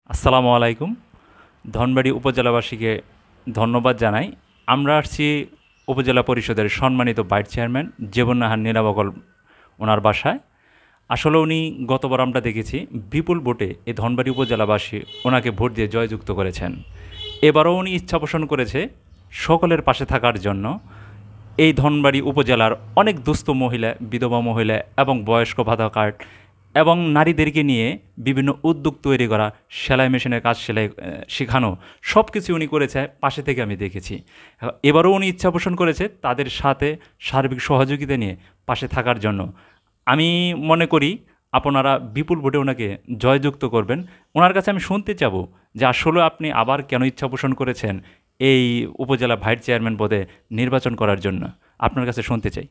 আসসালামু আলাইকুম। ধনবাড়ী উপজেলাবাসীকে ধন্যবাদ জানাই। আমরা আসছি উপজেলা পরিষদের সম্মানিত ভাইস চেয়ারম্যান জেবুন্নাহার নীলাবগল ওনার বাসায়। আসলে উনি গতবার আমরা দেখেছি বিপুল ভোটে এই ধনবাড়ী উপজেলাবাসী ওনাকে ভোট দিয়ে জয়যুক্ত করেছেন। এবারও উনি ইচ্ছা পোষণ করেছে সকলের পাশে থাকার জন্য। এই ধনবাড়ী উপজেলার অনেক দুস্থ মহিলা, বিধবা মহিলা এবং বয়স্ক ভাতা কার্ড এবং নারীদেরকে নিয়ে বিভিন্ন উদ্যোগ তৈরি করা, সেলাই মেশিনের কাজ শেখানো, সব কিছু উনি করেছে, পাশে থেকে আমি দেখেছি। এবারও উনি ইচ্ছা পোষণ করেছে তাদের সাথে সার্বিক সহযোগিতা নিয়ে পাশে থাকার জন্য। আমি মনে করি আপনারা বিপুল ভোটে ওনাকে জয়যুক্ত করবেন। ওনার কাছে আমি শুনতে চাবো যে আসলে আপনি আবার কেন ইচ্ছা পোষণ করেছেন এই উপজেলা ভাইস চেয়ারম্যান পদে নির্বাচন করার জন্য। আপনার কাছে শুনতে চাই।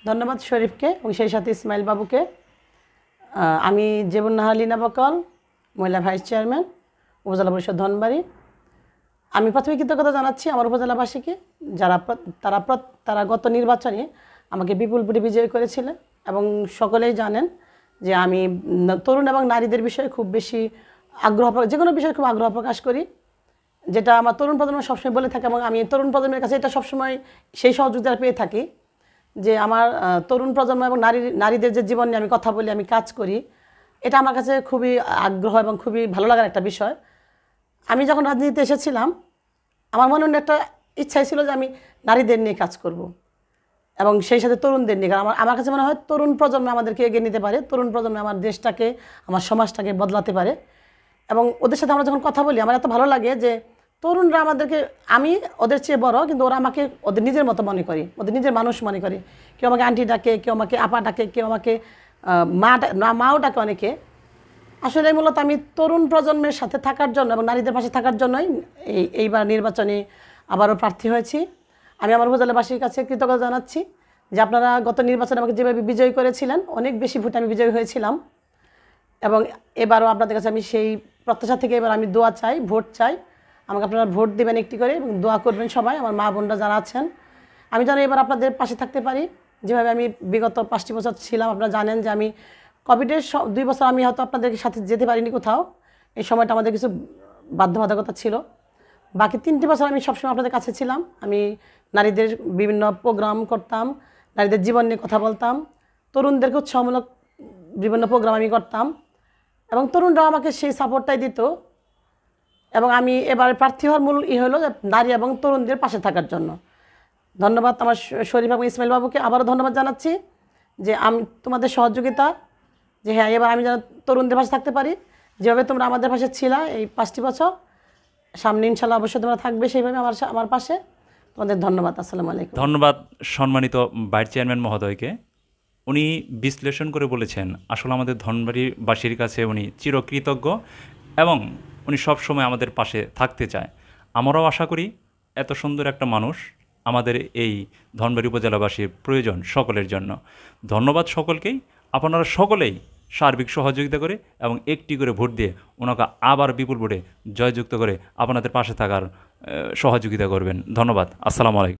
ধন্যবাদ শরীফকে এবং সেই সাথে ইসমাইল বাবুকে। আমি জেবুন্নাহার লীনাবকল, মহিলা ভাইস চেয়ারম্যান, উপজেলা পরিষদ ধনবাড়ী। আমি প্রথমে কৃতজ্ঞতা জানাচ্ছি আমার উপজেলাবাসীকে, তারা গত নির্বাচনে আমাকে বিপুল ভোটে বিজয়ী করেছিলেন এবং সকলেই জানেন যে আমি তরুণ এবং নারীদের বিষয়ে খুব বেশি যে কোনো বিষয়ে খুব আগ্রহ প্রকাশ করি, যেটা আমার তরুণ প্রজন্ম সবসময় বলে থাকে এবং আমি তরুণ প্রজন্মের কাছে এটা সবসময় সেই সহযোগিতা পেয়ে থাকি যে আমার তরুণ প্রজন্ম এবং নারীদের যে জীবন নিয়ে আমি কথা বলি, আমি কাজ করি, এটা আমার কাছে খুবই আগ্রহ এবং খুবই ভালো লাগার একটা বিষয়। আমি যখন রাজনীতিতে এসেছিলাম আমার মনে একটা ইচ্ছাই ছিল যে আমি নারীদের নিয়ে কাজ করব এবং সেই সাথে তরুণদের নিয়ে। কারণ আমার কাছে মনে হয় তরুণ প্রজন্ম আমাদেরকে এগিয়ে নিতে পারে, তরুণ প্রজন্ম আমার দেশটাকে, আমার সমাজটাকে বদলাতে পারে। এবং ওদের সাথে আমরা যখন কথা বলি আমার এত ভালো লাগে যে তরুণরা আমাদেরকে, আমি ওদের চেয়ে বড় কিন্তু ওরা আমাকে ওদের নিজের মতো মনে করি, ওদের নিজের মানুষ মনে করি। কেউ আমাকে আন্টি ডাকে, কেউ আমাকে আপা ডাকে, কেউ আমাকে মাও ডাকে অনেকে। আসলে মূলত আমি তরুণ প্রজন্মের সাথে থাকার জন্য এবং নারীদের পাশে থাকার জন্যই এইবার নির্বাচনে আবারও প্রার্থী হয়েছি। আমি আমার উপজেলাবাসীর কাছে কৃতজ্ঞতা জানাচ্ছি যে আপনারা গত নির্বাচনে আমাকে যেভাবে বিজয়ী করেছিলেন, অনেক বেশি ভোটে আমি বিজয়ী হয়েছিলাম এবং এবারও আপনাদের কাছে আমি সেই প্রত্যাশা থেকে এবার আমি দোয়া চাই, ভোট চাই। আমাকে আপনারা ভোট দেবেন একটি করে এবং দোয়া করবেন সবাই, আমার মা বোনরা যারা আছেন। আমি যেন এবার আপনাদের পাশে থাকতে পারি যেভাবে আমি বিগত 5টি বছর ছিলাম। আপনারা জানেন যে আমি কোভিডের 2 বছর আমি হয়তো আপনাদের সাথে যেতে পারিনি কোথাও, এই সময়টা আমাদের কিছু বাধ্যবাধকতা ছিল। বাকি 3টি বছর আমি সবসময় আপনাদের কাছে ছিলাম। আমি নারীদের বিভিন্ন প্রোগ্রাম করতাম, নারীদের জীবন নিয়ে কথা বলতাম, তরুণদেরকে উৎসাহমূলক বিভিন্ন প্রোগ্রাম আমি করতাম এবং তরুণরাও আমাকে সেই সাপোর্টটাই দিত। এবং আমি এবার প্রার্থী হওয়ার মূল হলো যে নারী এবং তরুণদের পাশে থাকার জন্য। ধন্যবাদ আমার শরীফ এবং ইসমাইল বাবুকে আবারও ধন্যবাদ জানাচ্ছি যে আমি তোমাদের সহযোগিতা, যে হ্যাঁ এবার আমি যেন তরুণদের পাশে থাকতে পারি যেভাবে তোমরা আমাদের পাশে ছিলা এই 5টি বছর। সামনে ইনশাল্লাহ অবশ্যই তোমরা থাকবে সেইভাবে আমার পাশে। তোমাদের ধন্যবাদ। আসসালামু আলাইকুম। ধন্যবাদ সম্মানিত ভাইস চেয়ারম্যান মহোদয়কে। উনি বিশ্লেষণ করে বলেছেন আসলে আমাদের ধনবাড়িবাসীর কাছে উনি চিরকৃতজ্ঞ এবং উনি সবসময় আমাদের পাশে থাকতে চায়। আমরাও আশা করি এত সুন্দর একটা মানুষ আমাদের এই ধনবাড়ি উপজেলাবাসীর প্রয়োজন সকলের জন্য। ধন্যবাদ সকলকেই। আপনারা সকলেই সার্বিক সহযোগিতা করে এবং একটি করে ভোট দিয়ে ওনাকে আবার বিপুল ভোটে জয়যুক্ত করে আপনাদের পাশে থাকার সহযোগিতা করবেন। ধন্যবাদ। আসসালামু আলাইকুম।